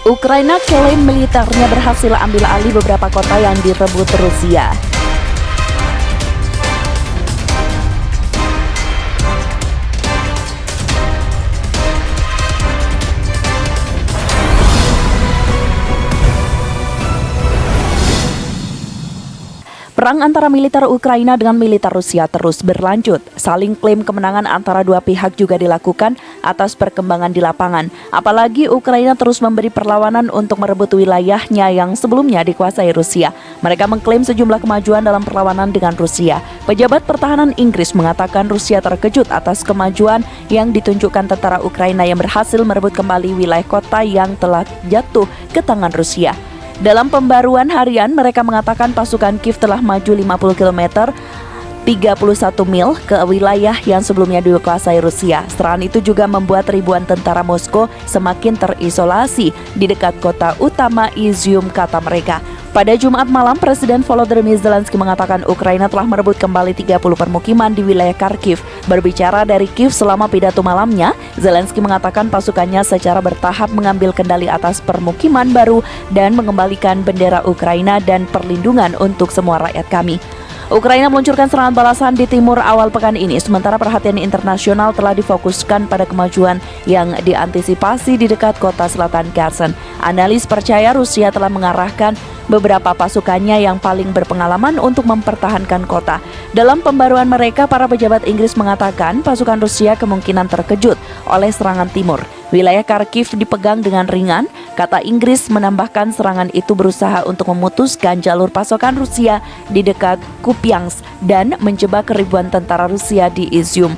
Ukraina klaim militernya berhasil ambil alih beberapa kota yang direbut Rusia. Perang antara militer Ukraina dengan militer Rusia terus berlanjut. Saling klaim kemenangan antara dua pihak juga dilakukan atas perkembangan di lapangan. Apalagi Ukraina terus memberi perlawanan untuk merebut wilayahnya yang sebelumnya dikuasai Rusia. Mereka mengklaim sejumlah kemajuan dalam perlawanan dengan Rusia. Pejabat pertahanan Inggris mengatakan Rusia terkejut atas kemajuan yang ditunjukkan tentara Ukraina yang berhasil merebut kembali wilayah kota yang telah jatuh ke tangan Rusia. Dalam pembaruan harian, mereka mengatakan pasukan Kiev telah maju 50 km 31 mil ke wilayah yang sebelumnya dikuasai Rusia. Serangan itu juga membuat ribuan tentara Moskow semakin terisolasi di dekat kota utama Izium, kata mereka. Pada Jumat malam, Presiden Volodymyr Zelensky mengatakan Ukraina telah merebut kembali 30 permukiman di wilayah Kharkiv. Berbicara dari Kiev selama pidato malamnya, Zelensky mengatakan pasukannya secara bertahap mengambil kendali atas permukiman baru dan mengembalikan bendera Ukraina dan perlindungan untuk semua rakyat kami. Ukraina meluncurkan serangan balasan di timur awal pekan ini, sementara perhatian internasional telah difokuskan pada kemajuan yang diantisipasi di dekat kota selatan Kherson. Analis percaya Rusia telah mengarahkan beberapa pasukannya yang paling berpengalaman untuk mempertahankan kota. Dalam pembaruan mereka, para pejabat Inggris mengatakan pasukan Rusia kemungkinan terkejut oleh serangan timur. Wilayah Kharkiv dipegang dengan ringan. Kata Inggris menambahkan serangan itu berusaha untuk memutuskan jalur pasokan Rusia di dekat Kupiansk dan menjebak ribuan tentara Rusia di Izium.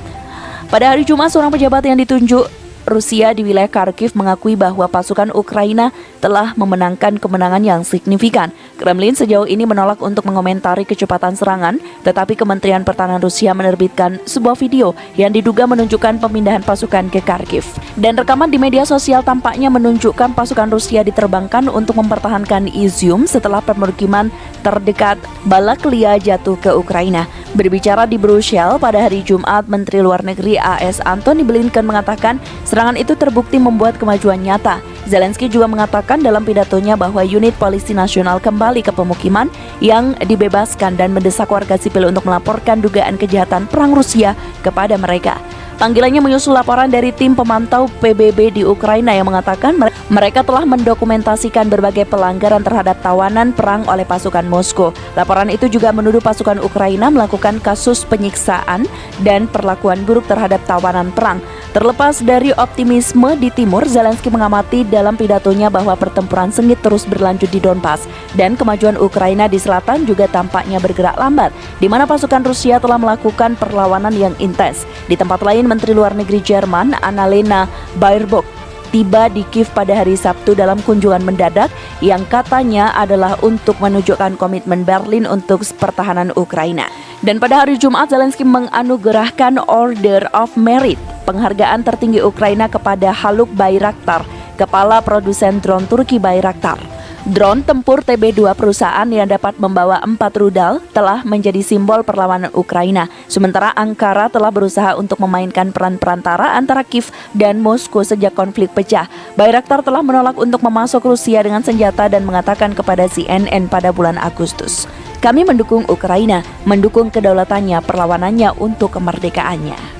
Pada hari Jumat, seorang pejabat yang ditunjuk Rusia di wilayah Kharkiv mengakui bahwa pasukan Ukraina telah memenangkan kemenangan yang signifikan. Kremlin sejauh ini menolak untuk mengomentari kecepatan serangan, tetapi Kementerian Pertahanan Rusia menerbitkan sebuah video yang diduga menunjukkan pemindahan pasukan ke Kharkiv. Dan rekaman di media sosial tampaknya menunjukkan pasukan Rusia diterbangkan untuk mempertahankan Izium setelah permukiman terdekat Balaklia jatuh ke Ukraina. Berbicara di Brussels pada hari Jumat, Menteri Luar Negeri AS Antony Blinken mengatakan serangan itu terbukti membuat kemajuan nyata. Zelensky juga mengatakan dalam pidatonya bahwa unit polisi nasional kembali ke pemukiman yang dibebaskan dan mendesak warga sipil untuk melaporkan dugaan kejahatan perang Rusia kepada mereka. Panggilannya menyusul laporan dari tim pemantau PBB di Ukraina yang mengatakan mereka telah mendokumentasikan berbagai pelanggaran terhadap tawanan perang oleh pasukan Moskow. Laporan itu juga menuduh pasukan Ukraina melakukan kasus penyiksaan dan perlakuan buruk terhadap tawanan perang. Terlepas dari optimisme di timur, Zelensky mengamati dalam pidatonya bahwa pertempuran sengit terus berlanjut di Donbas dan kemajuan Ukraina di selatan juga tampaknya bergerak lambat, di mana pasukan Rusia telah melakukan perlawanan yang intens. Di tempat lain, Menteri Luar Negeri Jerman Annalena Baerbock tiba di Kiev pada hari Sabtu dalam kunjungan mendadak yang katanya adalah untuk menunjukkan komitmen Berlin untuk pertahanan Ukraina. Dan pada hari Jumat, Zelensky menganugerahkan Order of Merit, penghargaan tertinggi Ukraina kepada Haluk Bayraktar, kepala produsen drone Turki Bayraktar. Drone tempur TB2 perusahaan yang dapat membawa 4 rudal telah menjadi simbol perlawanan Ukraina. Sementara Ankara telah berusaha untuk memainkan peran perantara antara Kiev dan Moskow sejak konflik pecah. Bayraktar telah menolak untuk memasok Rusia dengan senjata dan mengatakan kepada CNN pada bulan Agustus, "Kami mendukung Ukraina, mendukung kedaulatannya, perlawanannya untuk kemerdekaannya."